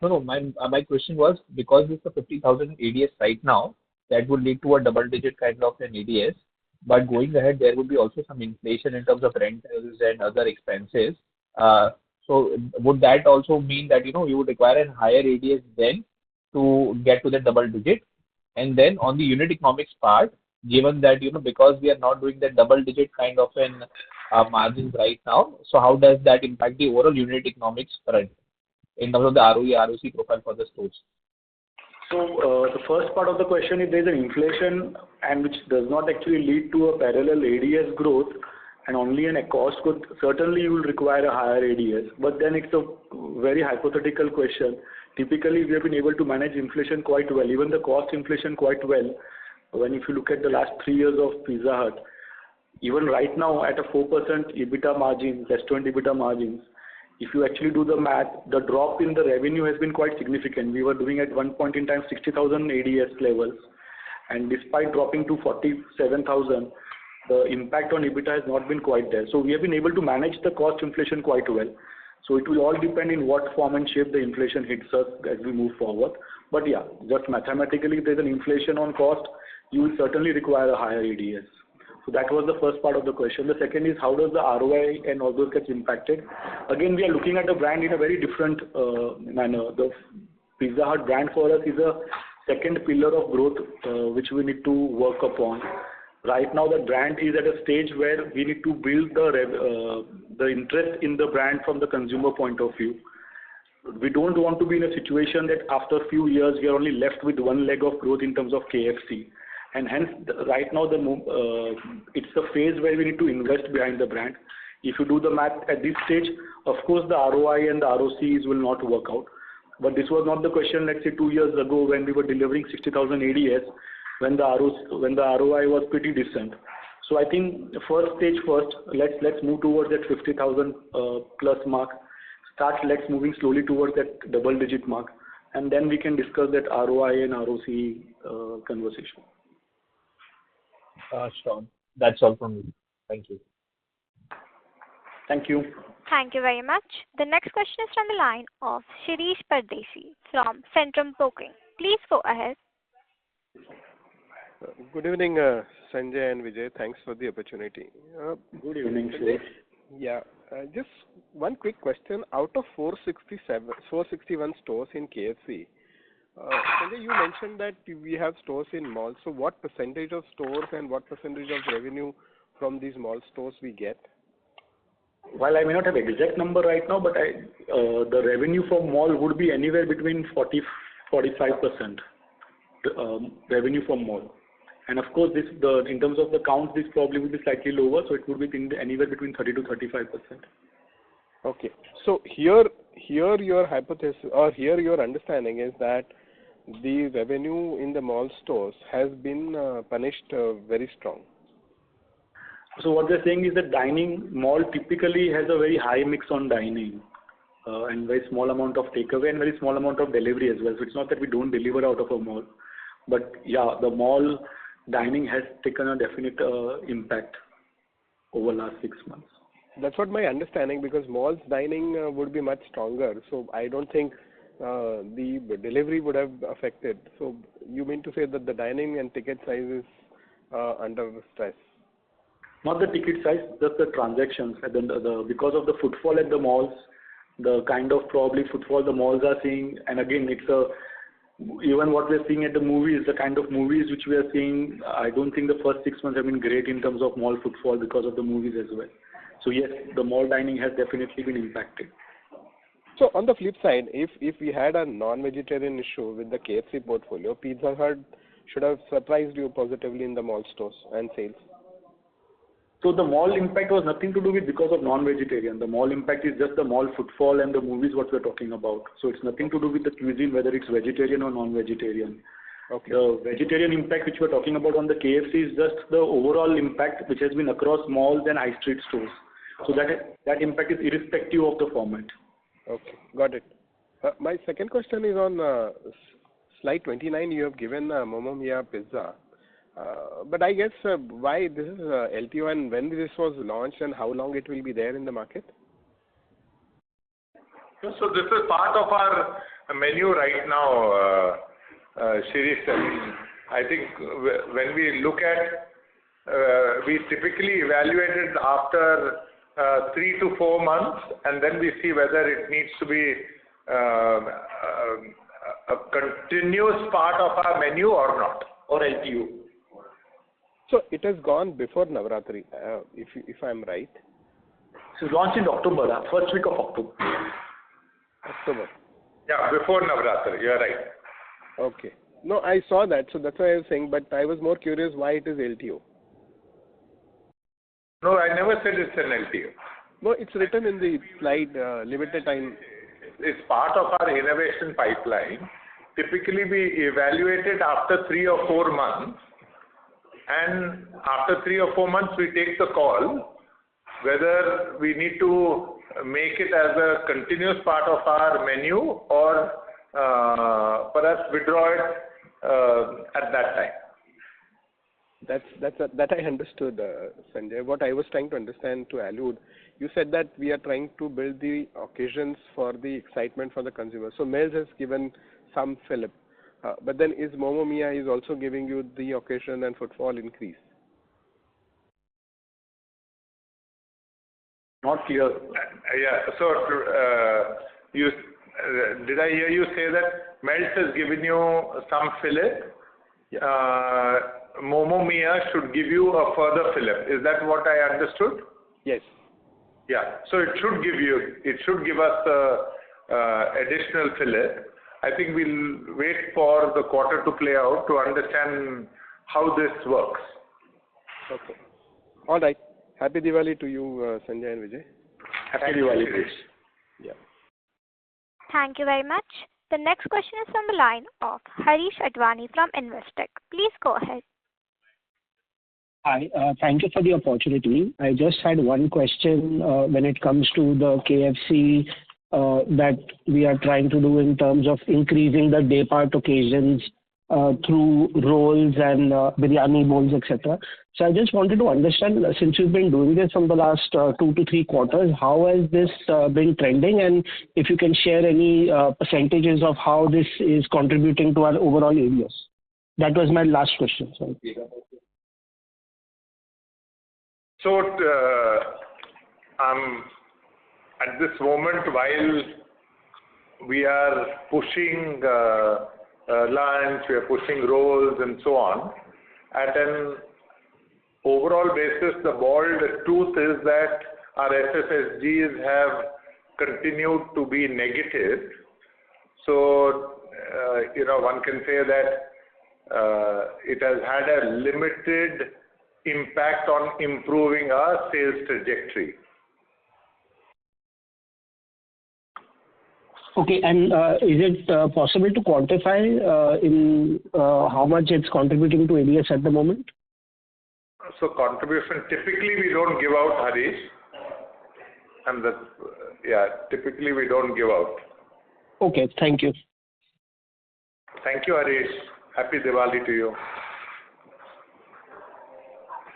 No. My question was, because it's a 50,000 ADS right now, that would lead to a double-digit kind of an ADS. But going ahead, there would be also some inflation in terms of rentals and other expenses. So would that also mean that, you would require a higher ADS then to get to the double digit? And then on the unit economics part, given that, because we are not doing the double-digit kind of an margins right now, so how does that impact the overall unit economics front in terms of the ROE, ROC profile for the stores? So the first part of the question is there's an inflation and which does not actually lead to a parallel ADS growth, and only a cost could, certainly you will require a higher ADS, but then it's a very hypothetical question. Typically we have been able to manage inflation quite well, even the cost inflation quite well. When if you look at the last 3 years of Pizza Hut, even right now at a 4% EBITDA margin, restaurant EBITDA margins, if you actually do the math, the drop in the revenue has been quite significant. We were doing at one point in time 60,000 ADS levels, and despite dropping to 47,000, the impact on EBITDA has not been quite there. So we have been able to manage the cost inflation quite well. So it will all depend in what form and shape the inflation hits us as we move forward. But yeah, just mathematically, if there's an inflation on cost, you will certainly require a higher ADS. So that was the first part of the question. The second is, how does the ROI and all those gets impacted? Again, we are looking at the brand in a very different manner. The Pizza Hut brand for us is a second pillar of growth, which we need to work upon. Right now, the brand is at a stage where we need to build the interest in the brand from the consumer point of view. We don't want to be in a situation that after a few years, we are only left with one leg of growth in terms of KFC. And hence, right now, it's a phase where we need to invest behind the brand. If you do the math at this stage, of course, the ROI and the ROCs will not work out. But this was not the question, let's say, 2 years ago when we were delivering 60,000 ADS, when the ROI was pretty decent. So I think first stage first, let's move towards that 50,000 plus mark. Let's moving slowly towards that double digit mark, and then we can discuss that ROI and ROC conversation. Sure. That's all from me. Thank you. Thank you. Thank you very much. The next question is from the line of Shirish Pardesi from Centrum Broking. Please go ahead. Good evening, Sanjay and Vijay. Thanks for the opportunity. Good evening, Shirish. Yeah, just one quick question. Out of 461 stores in KFC, Sanjay, you mentioned that we have stores in malls. So what percentage of stores and what percentage of revenue from these mall stores we get? While I may not have exact number right now, but the revenue from mall would be anywhere between 40-45% revenue from mall. And of course, in terms of the count, this probably will be slightly lower, so it would be anywhere between 30-35%. Okay. So here your hypothesis or here your understanding is that the revenue in the mall stores has been punished very strong. So what they're saying is that mall typically has a very high mix on dining and very small amount of takeaway and very small amount of delivery as well. So it's not that we don't deliver out of a mall, but yeah, the mall dining has taken a definite impact over last 6 months. That's what my understanding, because malls dining would be much stronger. So I don't think the delivery would have affected. So you mean to say that the dining and ticket sizes under stress? Not the ticket size, just the transactions. And then because of the footfall at the malls, the kind of probably footfall the malls are seeing, and again, even what we're seeing at the movies, the kind of movies which we are seeing, I don't think the first 6 months have been great in terms of mall footfall because of the movies as well. So yes, the mall dining has definitely been impacted. So on the flip side, if we had a non-vegetarian issue with the KFC portfolio, Pizza Hut should have surprised you positively in the mall stores and sales. So the mall impact was nothing to do with because of non-vegetarian. The mall impact is just the mall footfall and the movies what we're talking about. So it's nothing to do with the cuisine, whether it's vegetarian or non-vegetarian. Okay. The vegetarian impact which we're talking about on the KFC is just the overall impact which has been across malls and high street stores. So that impact is irrespective of the format. Okay, got it. My second question is on slide 29. You have given Momo Mia Pizza. But I guess why this is LTO and when this was launched and how long it will be there in the market? So this is part of our menu right now, Shirish. I think when we look at, we typically evaluate it after 3 to 4 months, and then we see whether it needs to be a continuous part of our menu or not, or LTO. So it has gone before Navratri, if I'm right. So launched in October, first week of October. October. Yeah, before Navratri, you're right. Okay. No, I saw that, so that's why I was saying, but I was more curious why it is LTO. No, I never said it's an LTO. No, it's written in the slide, limited time. It's part of our innovation pipeline. Typically, we evaluate it after 3 or 4 months. And after 3 or 4 months, we take the call whether we need to make it as a continuous part of our menu or perhaps withdraw it at that time. That I understood, Sanjay. What I was trying to understand to allude, you said that we are trying to build the occasions for the excitement for the consumer. So Mel's has given some fillip. But then is Momo Mia is also giving you the occasion and footfall increase? Not clear. Yeah. So did I hear you say that Mel's has given you some fillip? Yeah. Momo Mia should give you a further fillip. Is that what I understood? Yes. Yeah. So it should give us additional fillip. I think we'll wait for the quarter to play out to understand how this works. Okay. All right. Happy Diwali to you, Sanjay and Vijay. Happy Diwali. Yeah. Thank you very much. The next question is from the line of Harish Advani from Investec. Please go ahead. Hi, thank you for the opportunity. I just had one question when it comes to the KFC that we are trying to do in terms of increasing the day part occasions through rolls and biryani bowls, etc. So I just wanted to understand, since you've been doing this from the last 2 to 3 quarters, how has this been trending, and if you can share any percentages of how this is contributing to our overall areas. That was my last question. Sorry. So at this moment, while we are pushing lunch, we are pushing rolls and so on, at an overall basis, the bold truth is that our SSSGs have continued to be negative. So, one can say that it has had a limited impact on improving our sales trajectory. Okay, and is it possible to quantify in how much it's contributing to ADS at the moment? So contribution, typically we don't give out, Harish. And typically we don't give out. Okay, thank you. Thank you, Harish. Happy Diwali to you.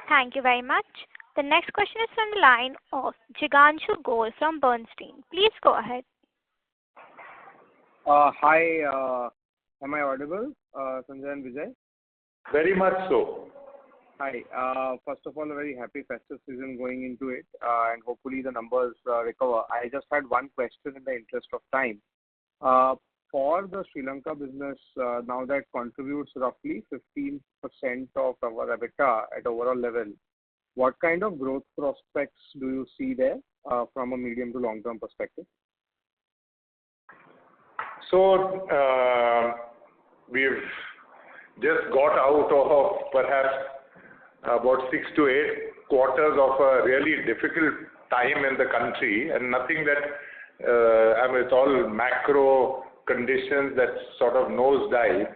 Thank you very much. The next question is from the line of Jiganshu Ghosh from Bernstein. Please go ahead. Hi, am I audible, Sanjay and Vijay? Very much so. Hi. First of all, a very happy festive season going into it, and hopefully the numbers recover. I just had one question in the interest of time. For the Sri Lanka business, now that contributes roughly 15% of our EBITDA at overall level, what kind of growth prospects do you see there from a medium to long-term perspective? So, we've just got out of perhaps about 6 to 8 quarters of a really difficult time in the country, and nothing that, it's all macro conditions that sort of nosedive.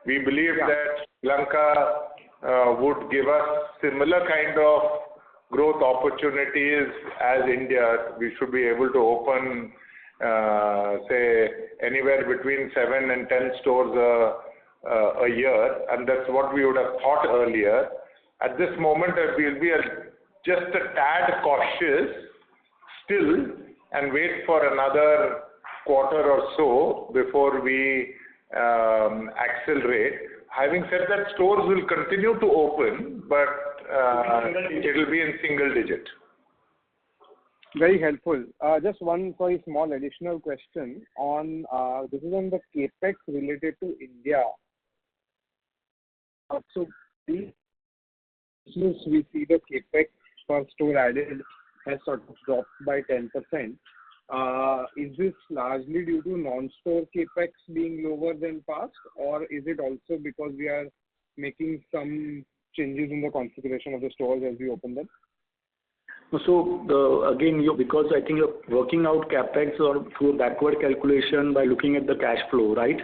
We believe that Sri Lanka would give us similar kind of growth opportunities as India. We should be able to open, say, anywhere between 7 and 10 stores a year, and that's what we would have thought earlier. At this moment, we'll be just a tad cautious still and wait for another quarter or so before we accelerate. Having said that, stores will continue to open, but it will be in single digit. Very helpful. Just one very small additional question on this is on the capex related to India. So we see the capex per store added has sort of dropped by 10%. Is this largely due to non-store capex being lower than past, or is it also because we are making some changes in the configuration of the stores as we open them? So, again, because I think you're working out capex or through backward calculation by looking at the cash flow, right?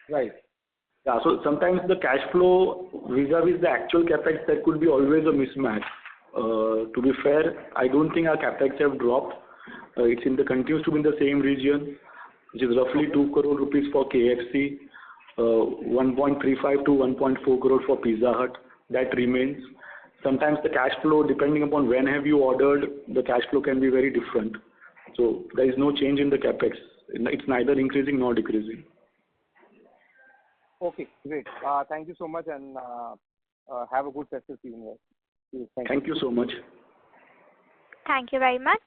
Right. Yeah, so sometimes the cash flow vis-a-vis the actual capex, there could be always a mismatch. To be fair, I don't think our capex have dropped. Continues to be in the same region, which is roughly 2 crore rupees for KFC, 1.35 to 1.4 crore for Pizza Hut. That remains. Sometimes the cash flow, depending upon when have you ordered, the cash flow can be very different. So there is no change in the capex. It's neither increasing nor decreasing. Okay, great. Thank you so much, and have a good festive season. Thank you so much. Thank you very much.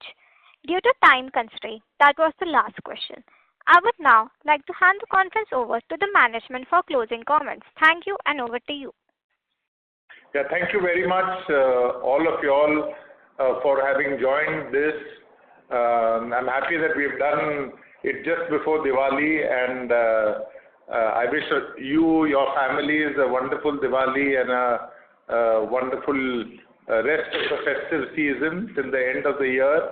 Due to time constraint, that was the last question. I would now like to hand the conference over to the management for closing comments. Thank you, and over to you. Yeah, thank you very much, all of you all, for having joined this. I'm happy that we've done it just before Diwali, and I wish you, your families, a wonderful Diwali and a wonderful rest of the festive season till the end of the year.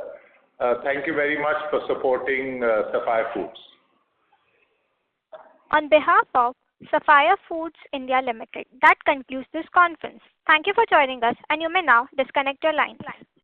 Thank you very much for supporting Sapphire Foods. On behalf of Sapphire Foods India Limited, that concludes this conference. Thank you for joining us, and you may now disconnect your line.